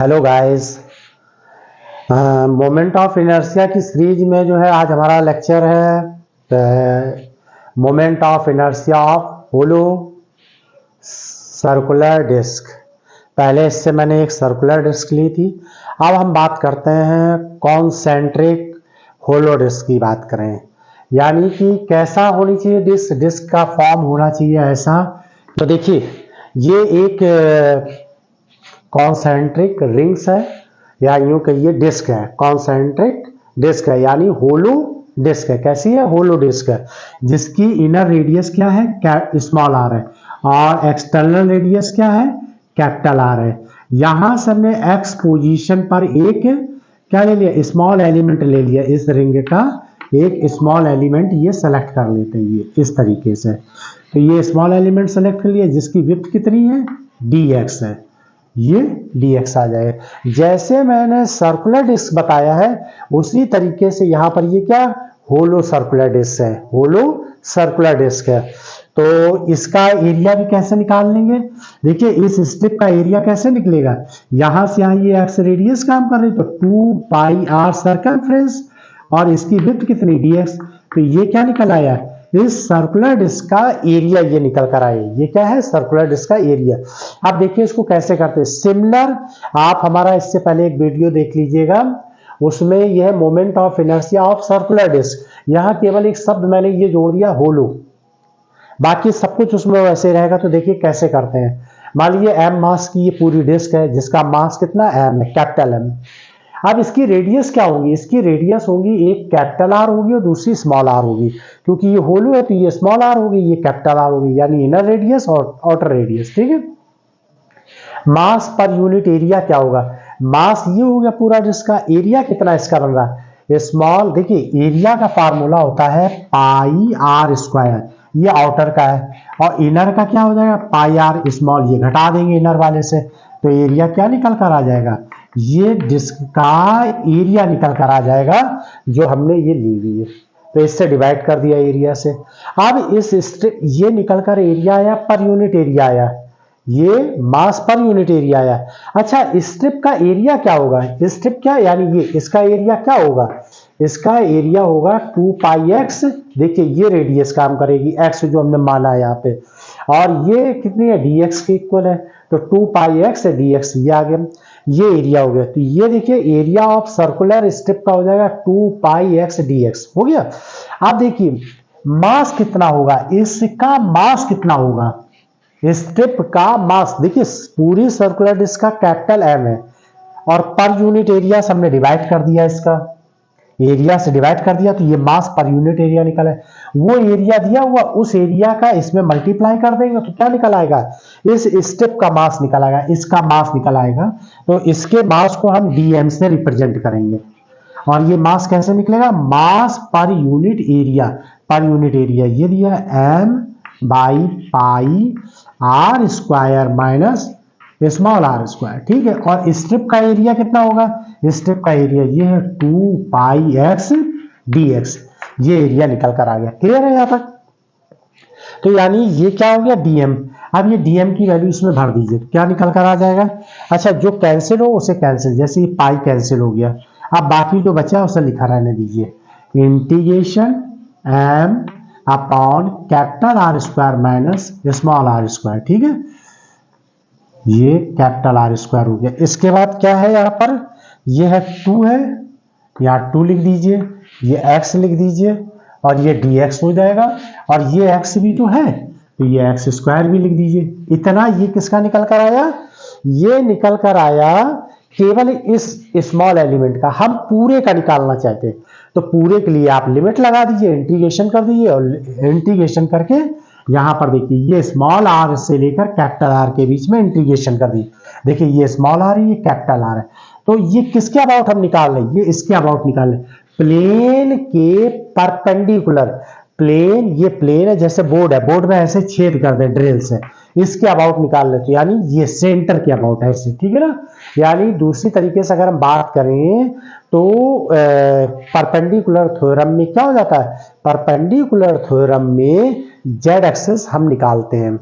Hello guys. Moment of inertia की series में जो है आज हमारा लेक्चर है moment of inertia of hollow circular disc. पहले इससे मैंने एक सर्कुलर डिस्क ली थी। अब हम बात करते हैं कॉन्सेंट्रिक होलो डिस्क की बात करें, यानी कि कैसा होनी चाहिए डिस्क, डिस्क का फॉर्म होना चाहिए ऐसा। तो देखिए, ये एक कॉन्सेंट्रिक रिंग्स है या यूं कहिए डिस्क है। कॉन्सेंट्रिक डिस्क है यानी होलो डिस्क है। कैसी है? होलो डिस्क है, जिसकी इनर रेडियस क्या है? स्मॉल आर है, और एक्सटर्नल रेडियस क्या है? कैपिटल आर है। यहां से हमने एक्स पोजीशन पर एक क्या ले लिया? स्मॉल एलिमेंट ले लिया। इस रिंग का एक स्मॉल एलिमेंट ये सेलेक्ट कर लेते हैं, ये इस तरीके से। तो ये स्मॉल एलिमेंट सेलेक्ट कर लिया, जिसकी विड्थ कितनी है? dx है। ये dx आ जाएगा। जैसे मैंने सर्कुलर डिस्क बताया है उसी तरीके से यहां पर ये क्या? होलो सर्कुलर डिस्क है। होलो सर्कुलर डिस्क है। तो इसका एरिया भी कैसे निकाल लेंगे? देखिए, इस स्ट्रिप का एरिया कैसे निकलेगा? यहां से यहां ये एक्स रेडियस काम कर रही, तो 2 पाई आर सर्कमफ्रेंस, और इसकी विड्थ कितनी? dx। तो ये क्या निकल आया? इस सर्कुलर डिस्क का एरिया ये निकल कर आए। ये क्या है? सर्कुलर डिस्क का एरिया। आप देखिए इसको कैसे करते हैं। सिमिलर आप हमारा इससे पहले एक वीडियो देख लीजिएगा, उसमें यह moment of inertia of circular disc, यहां केवल एक शब्द मैंने ये जोड़ दिया होलो, बाकी सब कुछ उसमें वैसे रहेगा। तो देखिए कैसे करते हैं। मान लीजिए एम मास की ये पूरी डिस्क है, जिसका मास कितना? एम है, कैपिटल एम। अब इसकी रेडियस क्या होगी? इसकी रेडियस होगी, एक कैपिटल आर होगी और दूसरी स्मॉल आर होगी। क्योंकि ये होलो है तो ये स्मॉल आर होगी, ये कैपिटल आर होगी, यानी इनर रेडियस और आउटर रेडियस। ठीक है। मास पर यूनिट एरिया क्या होगा? मास ये हो गया पूरा, जिसका एरिया कितना इसका बन रहा है? स्मॉल। देखिए, एरिया का फार्मूला होता है पाई आर स्क्वायर, ये आउटर का है, और इनर का क्या हो जाएगा? पाई आर स्मॉल। ये घटा देंगे इनर वाले से, तो एरिया क्या निकल कर आ जाएगा? ये डिस्क का एरिया निकल कर आ जाएगा, जो हमने ये ली हुई है। तो इससे डिवाइड कर दिया एरिया से। अब इस स्ट्रिप ये निकल कर एरिया आया, पर यूनिट एरिया आया, ये मास पर यूनिट एरिया आया। अच्छा, स्ट्रिप का एरिया क्या होगा? स्ट्रिप क्या, यानी ये इसका एरिया क्या होगा? इसका एरिया होगा 2 पाई एक्स। देखिए, ये रेडियस काम करेगी, एक्स जो हमने माना है यहाँ पे, और ये कितनी है? dx के इक्वल है। तो 2 पाई एक्स dx, ये आ गया, ये एरिया हो गया। तो ये देखिए एरिया ऑफ सर्कुलर स्ट्रिप का हो जाएगा 2 पाई एक्स dx हो गया। अब देखिए मास कितना होगा? इसका मास कितना होगा? स्ट्रिप का मास, देखिए पूरी सर्कुलर डिस्क का कैपिटल एम है, और पर यूनिट एरिया से हमने डिवाइड कर दिया, इसका एरिया से डिवाइड कर दिया, तो ये मास पर यूनिट एरिया निकला है। वो एरिया दिया हुआ, उस एरिया का इसमें मल्टीप्लाई कर देंगे तो क्या निकल आएगा? इस स्ट्रिप का मास निकल आएगा, इसका मास निकल आएगा। तो इसके मास को हम डीएम से रिप्रेजेंट करेंगे। और ये मास कैसे निकलेगा? Mass per unit area. Per unit area ये दिया M by pi R square minus small R square. ठीक है। और स्ट्रिप का एरिया कितना होगा? स्ट्रिप का एरिया ये है 2 पाई एक्स dx। ये एरिया निकल कर आ गया। क्लियर है यहां तक? तो यानी ये क्या हो गया? डीएम। अब ये डीएम की वैल्यू इसमें भर दीजिए, तो क्या निकल कर आ जाएगा? अच्छा, जो कैंसिल हो उसे कैंसिल, जैसे ये पाई कैंसिल हो गया। अब बाकी जो बचा उसे लिखा रहने दीजिए, integration M upon capital R square minus small R square. ठीक है, ये कैपिटल आर स्क्वायर हो गया। इसके बाद क्या है यहाँ पर? ये है 2 है, यहाँ 2 लिख दीजिए, ये x लिख दीजिए, और ये dx हो जाएगा, और ये x भी तो है, तो ये x स्क्वायर भी लिख दीजिए। इतना ये किसका निकल कर आया? ये निकल कर आया केवल इस स्मॉल एलिमेंट का। हम पूरे का निकालना चाहते हैं, तो पूरे के लिए आप लिमिट लगा दीजिए, इंटीग्रेशन कर दीजिए, और इंटीग्रेशन करके यहां पर देखिए ये स्मॉल आर से लेकर कैपिटल आर के बीच में इंटीग्रेशन कर दीजिए। देखिए ये स्मॉल आर है, ये कैपिटल आर है। तो ये किसके अबाउट हम निकाल रहे हैं? ये इसके अबाउट निकाल रहे, प्लेन के परपेंडिकुलर। प्लेन, ये प्लेन है, जैसे बोर्ड है, बोर्ड में ऐसे छेद कर दे ड्रिल से, इसके अबाउट निकाल लेते, यानी ये सेंटर के अबाउट है ऐसे। ठीक है ना? यानी दूसरी तरीके से अगर हम बात करें तो परपेंडिकुलर थ्योरम में क्या हो जाता है? परपेंडिकुलर थ्योरम में जेड एक्सिस हम निकालते हैं,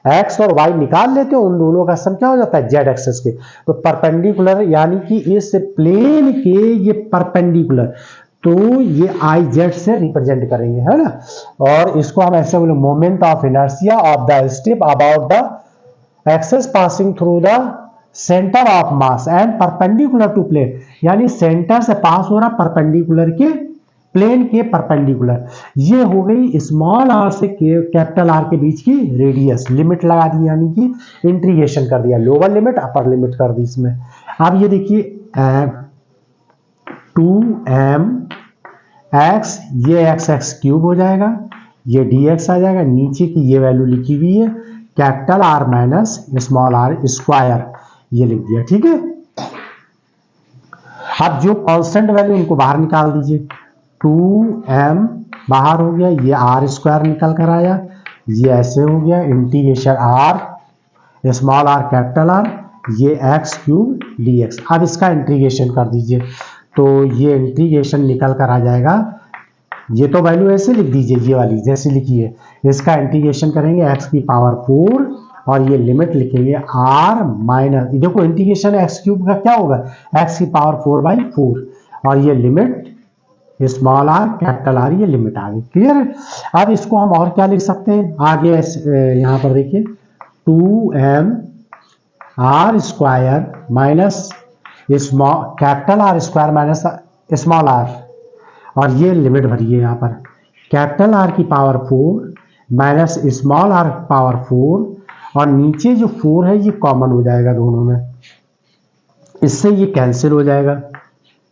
एक्स और वाई निकाल लेते हो, उन दोनों का सम क्या हो जाता है जेड एक्सेस के। तो परपेंडिकुलर यानी कि इस प्लेन के ये परपेंडिकुलर, तो ये आई जेड से रिप्रेजेंट करेंगे, है ना। और इसको हम ऐसे बोले moment of inertia of the step about the axes passing through the centre of mass and perpendicular to plane, यानी सेंटर से पास हो रहा परपेंडिकुलर के प्लेन के परपेंडिकुलर। ये हो गई स्मॉल आर से कैपिटल आर के बीच की रेडियस, लिमिट लगा दी यानी कि इंटीग्रेशन कर दिया, लोअर लिमिट अपर लिमिट कर दी इसमें। अब ये देखिए 2m x, ये x क्यूब हो जाएगा, ये dx आ जाएगा, नीचे की ये वैल्यू लिखी हुई है capital R minus small R square, ये लिख दिया, ठीक है। अब जो कांस्टेंट वैल्यू उनको बाहर निकाल दीजिए, 2m बाहर हो गया, ये आर स्क्वायर निकल कर आया, ये ऐसे हो गया integration R small R capital R, ये x क्यूब dx। अब इसका इंटीग्रेशन कर दीजिए, तो ये इंटीग्रेशन निकल कर आ जाएगा, ये तो वैल्यू ऐसे लिख दीजिए, ये वाली जैसे लिखी है, इसका इंटीग्रेशन करेंगे x की पावर 4 और ये लिमिट लिखेंगे r माइनस, देखो इंटीग्रेशन x क्यूब का क्या होगा, x की पावर 4/4 और ये limit small R capital R, ये लिमिट आ गई, क्लियर है। अब इसको हम और क्या लिख सकते हैं आगे, यहां पर देखिए 2m R square minus small capital R square minus small R, और ये लिमिट भरिए यहाँ पर कैपिटल आर की power 4 minus small R power 4, और नीचे जो 4 है ये कॉमन हो जाएगा दोनों में, इससे ये कैंसिल हो जाएगा,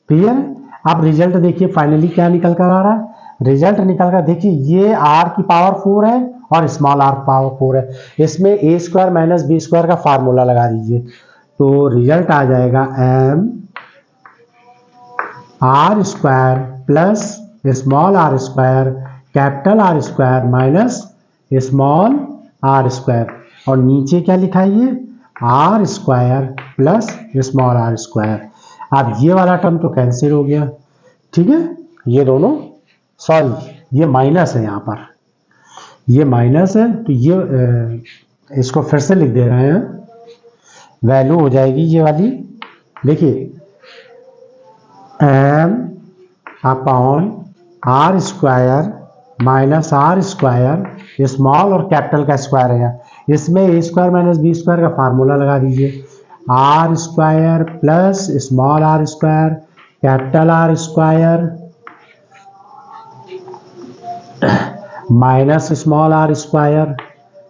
क्लियर। अब रिजल्ट देखिए फाइनली क्या निकल कर आ रहा है, रिजल्ट निकल कर देखिए ये आर की पावर 4 है और स्मॉल आर पावर 4 है, इसमें A square minus B square का फार्मूला लगा दीजिए, तो रिजल्ट आ जाएगा m R square plus small R square capital R square minus small R square, और नीचे क्या लिखा है ये R square plus small R square. अब ये वाला टर्म तो कैंसिल हो गया, ठीक है, ये दोनों, सॉरी ये माइनस है, यहाँ पर ये माइनस है, तो ये इसको फिर से लिख दे रहे हैं, वैल्यू हो जाएगी ये वाली, देखिए m upon R square minus R square, small और कैपिटल का स्क्वायर है, इसमें A square minus B square का फार्मूला लगा दीजिए, R square plus small R square capital R square minus small R square,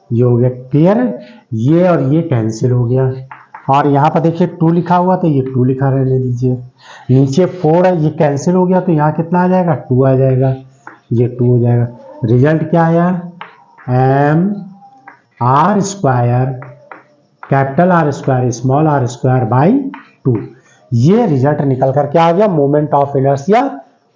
ये हो गया, क्लियर है। ये और ये कैंसिल हो गया, और यहाँ पर देखिए 2 लिखा हुआ तो ये 2 लिखा रहने दीजिए, नीचे 4 है, ये कैंसिल हो गया, तो यहाँ कितना आ जाएगा 2 आ जाएगा, ये 2 हो जाएगा। रिजल्ट क्या आया m R square capital R square small R square by 2, ये रिजल्ट निकल कर क्या आ गया, moment of inertia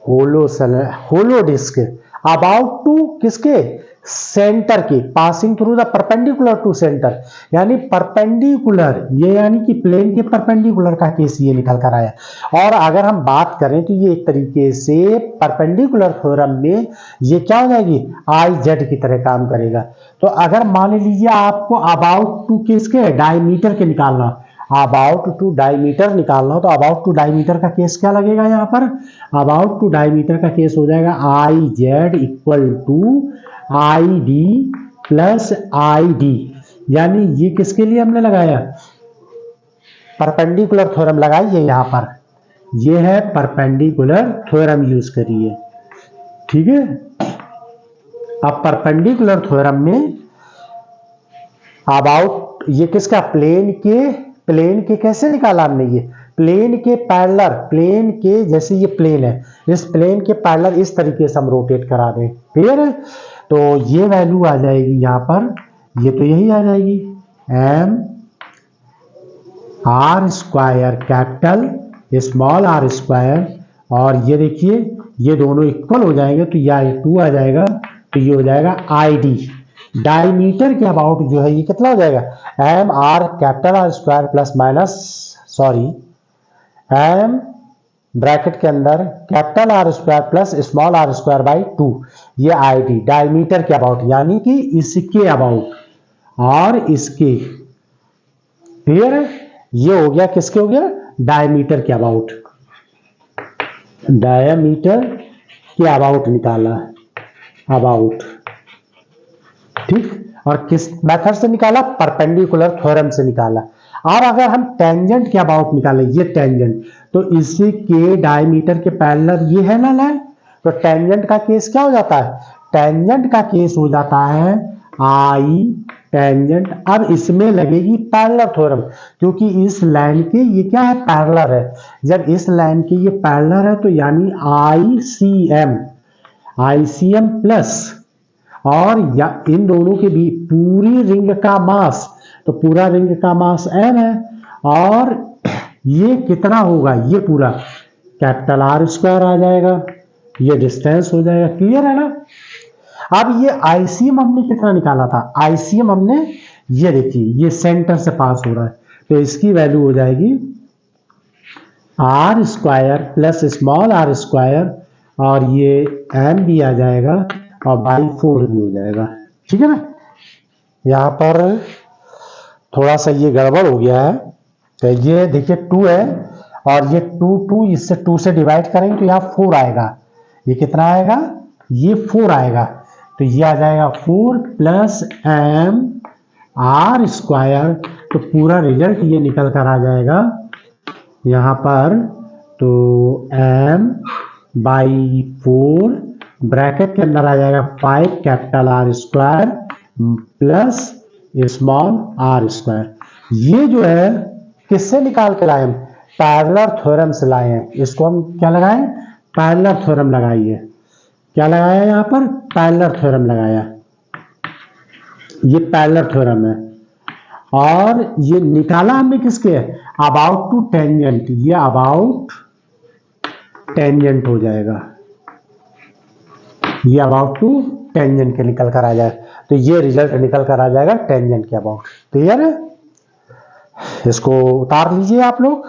hollow disc about to किसके सेंटर के passing through the perpendicular to centre, यानी परपेंडिकुलर, ये यानी कि प्लेन के परपेंडिकुलर का केस ये निकल कर आया। और अगर हम बात करें तो ये एक तरीके से परपेंडिकुलर थ्योरम में ये क्या हो जाएगी आई जेड की तरह काम करेगा। तो अगर मान लीजिए आपको अबाउट टू किसके डायमीटर के निकालना, अबाउट टू डायमीटर निकालना हो, तो अबाउट टू डायमीटर का केस क्या लगेगा यहाँ पर, अबाउट टू डायमीटर का केस हो जाएगा I Z equal to I D plus I D, यानी ये किसके लिए हमने लगाया परपेंडिकुलर थ्योरम लगाइए, यहाँ पर ये है परपेंडिकुलर थ्योरम यूज करिए, ठीक है। अब परपेंडिकुलर थ्योरम में अबाउट ये किसका प्लेन के कैसे निकाला हमने, ये प्लेन के पैरेलल, प्लेन के जैसे ये प्लेन है, इस प्लेन के पैरेलल इस तरीके से हम रोटेट करा दें, क्लियर है। तो ये वैल्यू आ जाएगी यहाँ पर, ये तो यही आ जाएगी m R square capital small R square, और ये देखिए ये दोनों इक्वल हो जाएंगे, तो यह 2 आ जाएगा, तो ये हो जाएगा आई डी, डायमीटर के अबाउट जो है ये कितना हो जाएगा M R capital R square plus minus sorry M bracket के अंदर capital R square plus small R square by 2, ये आई डी डायमीटर के अबाउट, यानी कि इसके अबाउट और इसके, क्लियर है? ये हो गया किसके हो गया, डायमीटर के अबाउट, डायमीटर के अबाउट निकाला, अबाउट, ठीक। और किस मेथड से निकाला, परपेंडिकुलर थ्योरम से निकाला। और अगर हम टेंजेंट के अबाउट निकालें, ये टेंजेंट, तो इसी के डायमीटर के पैरेलल ये है ना लाइन, तो टेंजेंट का केस क्या हो जाता है, टेंजेंट का केस हो जाता है आई टेंजेंट। अब इसमें लगेगी पैरेलल थ्योरम, क्योंकि इस लाइन के ये क्या है, पैरेलल है। जब इस लाइन के ये पैरेलल है तो यानी आईसीएम प्लस, और या इन दोनों के भी पूरी रिंग का मास, तो पूरा रिंग का मास m है, और ये कितना होगा, ये पूरा कैपिटल R स्क्वायर आ जाएगा, ये डिस्टेंस हो जाएगा, क्लियर है ना। अब ये आईसीएम हमने कितना निकाला था, आईसीएम हमने, ये देखिए ये सेंटर से पास हो रहा है, तो इसकी वैल्यू हो जाएगी R square plus small r square, और ये m भी आ जाएगा और बाई 4 भी हो जाएगा, ठीक है ना। यहाँ पर थोड़ा सा ये गड़बड़ हो गया है, तो ये देखिए 2 है, और ये 2 इससे 2 से डिवाइड करेंगे तो यहाँ 4 आएगा, ये कितना आएगा, ये 4 आएगा, तो ये आ जाएगा 4 प्लस m r स्क्वायर, तो पूरा रिजल्ट ये निकल कर आ जाएगा यहाँ पर, तो m बाई 4 ब्रैकेट के अंदर आ जाएगा 5 capital R square plus small r square. ये जो है किससे निकाल के लाए हम, पैरेलल थ्योरम से लाए हैं। इसको हम क्या लगाए, पैरेलल थ्योरम लगाइए, क्या लगाया यहाँ पर, पैरेलल थ्योरम लगाया, ये पैरेलल थ्योरम है। और ये निकाला हमने किसके, अबाउट टू टेंजेंट, ये अबाउट टेंजेंट हो जाएगा, ये अबाउट टू टेंजेंट के निकल कर आ जाए, तो ये रिजल्ट निकल कर आ जाएगा टेंजेंट के अबाउट, क्लियर है। इसको उतार लीजिए आप लोग।